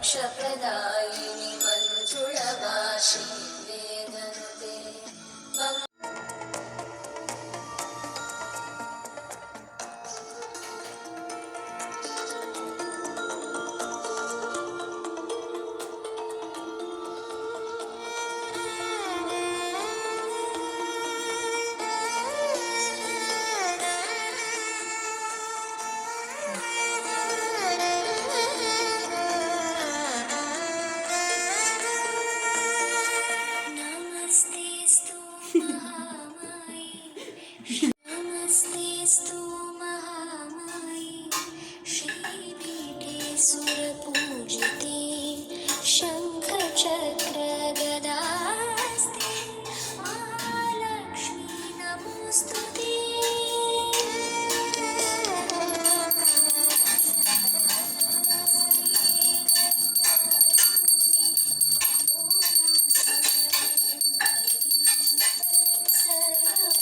मोक्षप्रदायिनि मञ्जुळभाषि वेदनुते नमस्तेस्तु महामाये श्रीपीठे सुरपूजिते शङ्खचक्रगदास्ते महालक्ष्मी नमोऽस्तुते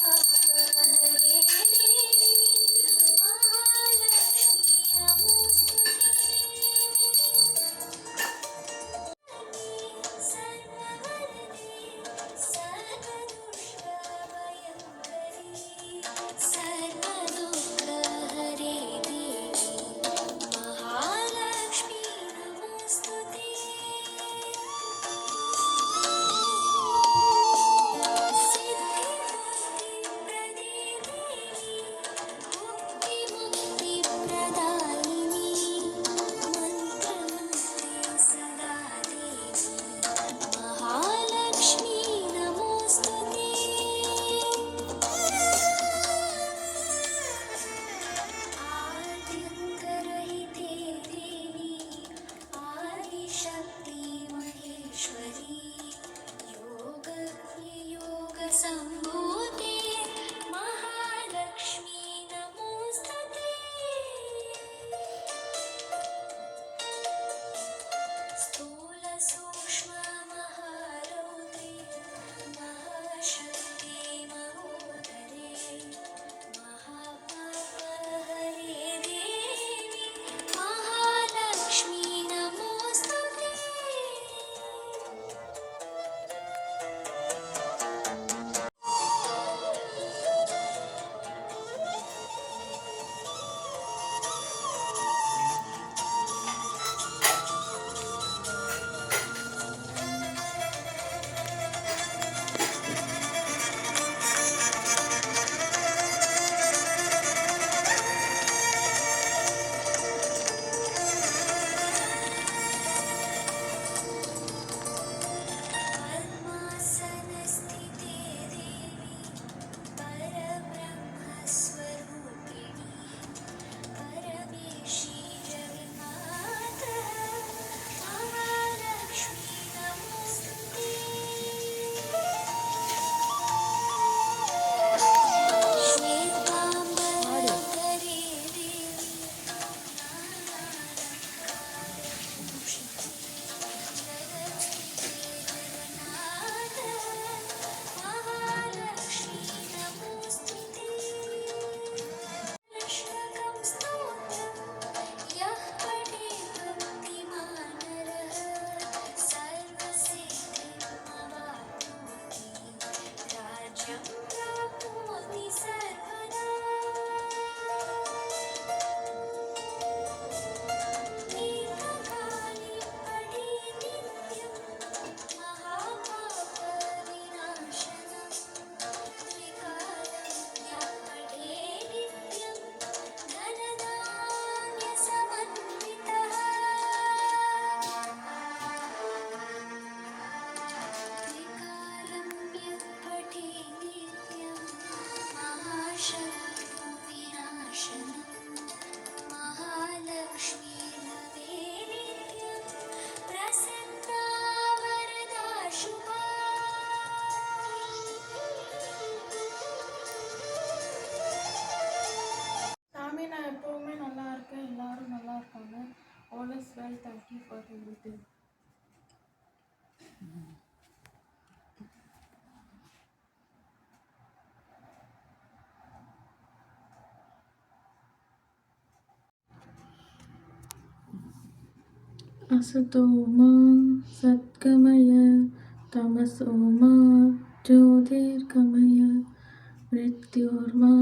सर्वपापहरे देवी महालक्ष्मी नमोऽस्तुते सर्ववरदे सर्वदुष्टभयङ्करी सर्वदुःखहरे देवी महालक्ष्मी नमोऽस्तुते सिद्धिबुद्धिप्रदे देवी मुक्तिमुक्तिप्रदायिनी मन्त्रमुक्ते सदा देवी महालक्ष्मी नमोऽस्तुते आद्यन्तरहिते देवी आदिशक्ति महेश्वरी योगसम्भूते महालक्ष्मी नमोऽस्तुते स्थूलसूक्ष्ममहारौद्रे महाशक्ति महोदरे महापापहरे देवी महालक्ष्मी नमोऽस्तुते पद्मासनस्थिते देवी परब्रह्मस्वरूपिणी परमेशी जगन्माता महालक्ष्मी नमोऽस्तुते श्वेताम्बरधरे देवी महालक्ष्मी नमोऽस्तुते अष्टकं स्तोत्रं यः पठेत् भक्तिमानरः सर्वसिद्धिमवाप्नोति राज्यं प्राप्नोति सर्वदा दीर्घकाले पठेत् नित्यं महापापविनाशनं द्विकालं यः पठेत् नित्यं धनधान्यसमन्वितः द्विकालं यः पठेत् नित्यं महाशत्रुविनाशनं महालक्ष्मी भवे नित्यं प्रसन्ना वरदा शुभा சாமி நான் எப்போவுமே நல்லா இருக்கேன், எல்லாரும் நல்லா இருக்காங்க. All is well, thank you for everything. असतो मा सद्गमय तमसो मा ज्योतिर्गमय मृत्योर्मा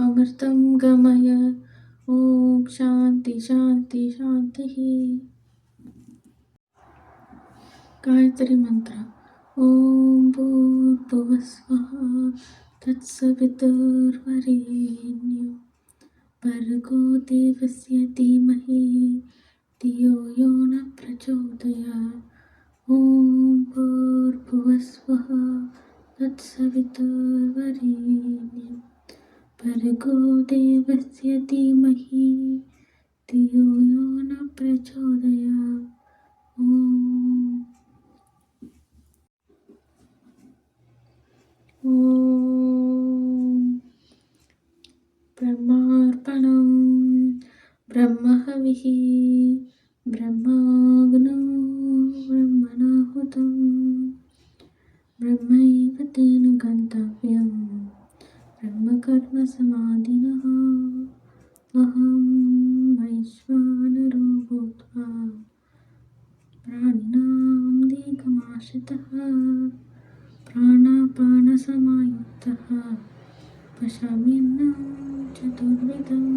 अमृतं गमय ॐ शान्ति शान्ति शान्तिः गायत्री मंत्र ॐ भूर्भुवस्वः तत्सवितुर्वरेण्यं भर्गो देवस्य धीमहि धियो यो न प्रचोदयात् ॐ भूर्भुवस्वः तत्सवितुर्वरेण्यं भर्गो देवस्य धीमहि धियो यो न प्रचोदयात् ॐ ॐ ब्रह्मार्पणं ब्रह्महविः ब्रह्माग्नौ ब्रह्मणाहुतं ब्रह्मैव तेन गन्तव्यं ब्रह्मकर्मसमाधिनः अहं वैश्वानरो भूत्वा प्राणिनां देहमाश्रितः प्राणापानसमायुक्तः पश्याम्यन्नं चतुर्विधम्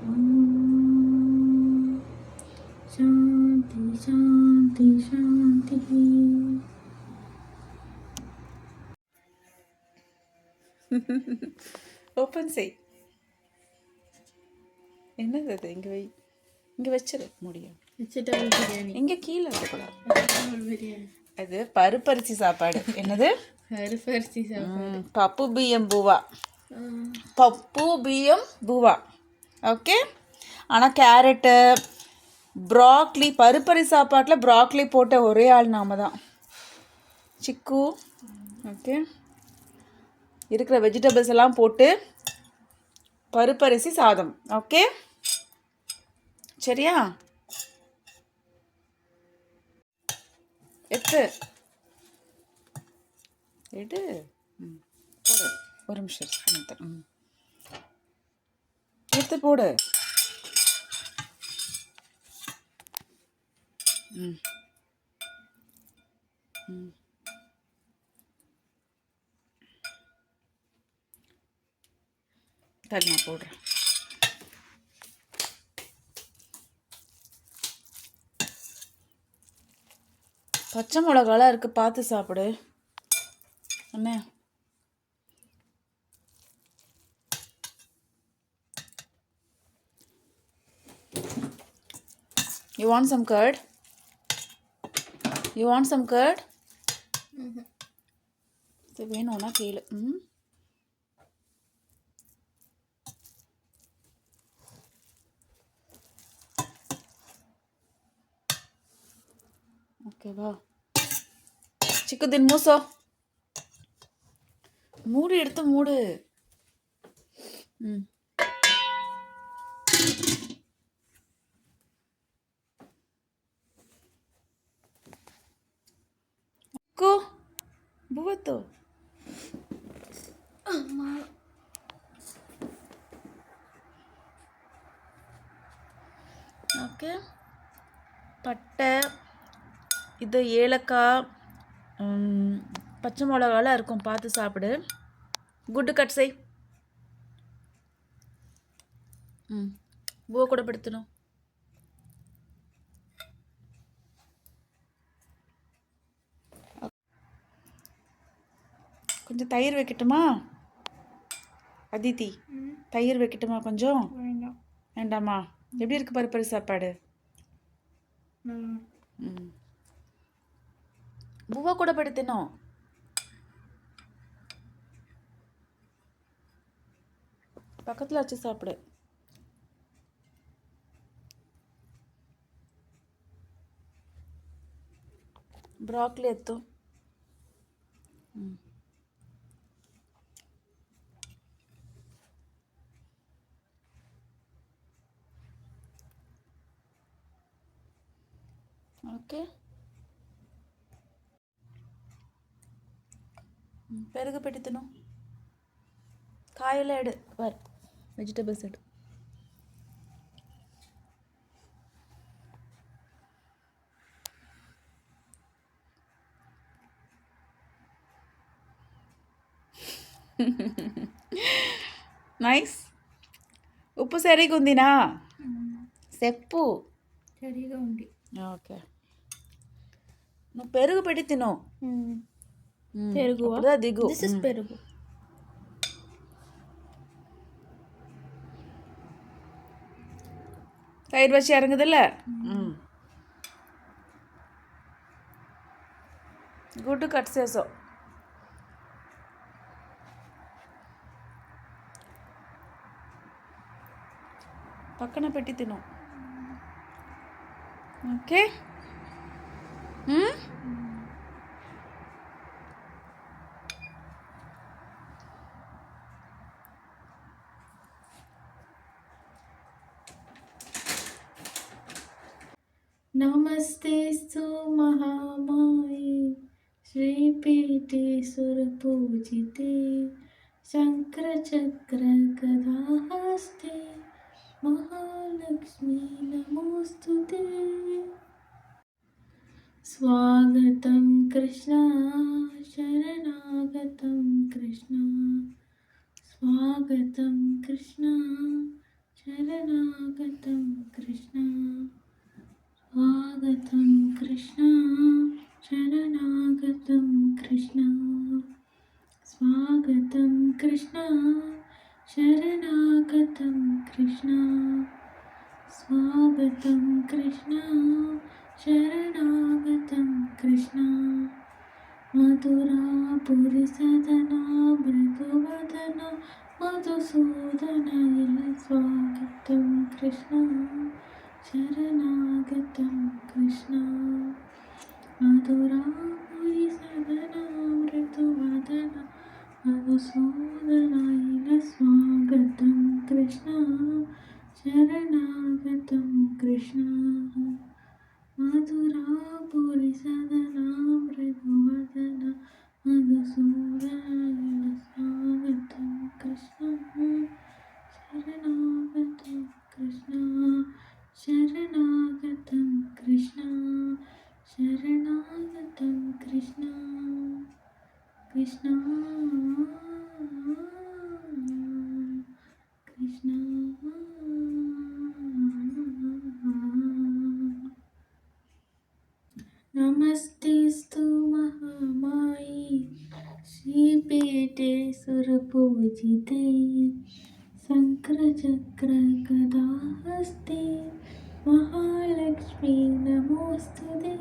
ॐ शान्ति शान्ति शान्तिः ஓப்பன் செய். என்னது அது? இங்கே வை, இங்கே வச்சிரு முடியும். வெஜிடபிள் பிரியாணி இங்கே கீழே இருக்கக்கூடாது. வெஜிடபிள் பிரியாணி அது பருப்பரிசி சாப்பாடு. என்னது? அரிசி சாப்பாடு பப்பு பிஎம் பூவா. பப்பு பிஎம் பூவா. ஓகே. ஆனால் கேரட்டு ப்ராக்லி, பருப்பரிசி சாப்பாட்டில் ப்ராக்லி போட்ட ஒரே ஆள் நாம தான். சிக்கு. ஓகே. இருக்கிற வெஜிடபிள்ஸ் எல்லாம் போட்டு பருப்பரிசி சாதம். ஓகே சரியா? எடு போடு. ஒரு நிமிஷம் எடுத்து போடு. தள்ளி நான் போடுறேன். பச்சை மிளகாலாம் இருக்கு, பார்த்து சாப்பிடு. என்ன you want some curd? You want some curd? இது வேணும்னா கேளு. ஓகேவா? சிக்கு தின் மூசோ மூடு, எடுத்து மூடு. को बुआ तो ஓகே. பட்டை, இது ஏலக்காய், பச்சை மிளகாலாம் இருக்கும், பார்த்து சாப்பிடு. குட்டு கட் செய். பூவை கூட படுத்தணும். கொஞ்சம் தயிர் வைக்கட்டுமா அதித்தி? தயிர் வைக்கட்டுமா கொஞ்சம்? வேண்டாமா? எப்படி இருக்கு பருப்பரி சாப்பாடு? பூவா கூட படுத்தணும். பக்கத்தில் வச்சு சாப்பிடு. ப்ராக்லி எத்தும். ఓకే. పెరుగు పెట్టి తిను. కాయలు ఎడు వర్ వెజిటబుల్స్ ఎడు. నైస్. ఉప్పు సరిగా ఉందినా చెప్పు. సరిగా ఉంది. ఓకే, నువ్వు పెరుగు పెట్టి తిను. పెరుగు అప్పుడుదా దిగు. దిస్ ఇస్ పెరుగు. தயிர் வச்சு இறங்குதில்ல. గుడ్డు కట్ చేసావు. పక్కన పెట్టి తిను. ఓకే. నమస్తేస్తు మహామాయే శ్రీపీఠేశ్వర పూజితే శంకరచక్ర గదాహస్తే మహాలక్ష్మీ నమోస్తుతే. స్వాగతం కృష్ణ శరణాగతం కృష్ణ. స్వాగతం కృష్ణ శరణాగతం కృష్ణ. స్వాగతం కృష్ణ శరణాగతం కృష్ణ. స్వాగతం కృష్ణ శరణాగతం కృష్ణ. స్వాగతం కృష్ణ శరణాగతం కృష్ణ. మధురాపురి సదనా మృదువదన మధుసూదన ఇల. స్వాగతం కృష్ణ శరణాగతం కృష్ణ. మధురాపురి సదనా మృదువదన మధుసూదన ఇల. స్వాగతం కృష్ణ శరణాగతం కృష్ణ. మధురాపురి సదనా మృదువదన మధుసూదన ఇల. స్వాగతం కృష్ణ శరణాగతం కృష్ణ. శరణాగతం కృష్ణ శరణాగతం కృష్ణ. కృష్ణ కృష్ణ. నమస్తేస్తు మహామాయే శ్రీపీఠేశ్వర పూజితే శంకరచక్ర గదాహస్తే మహాలక్ష్మీ నమోస్తుతే.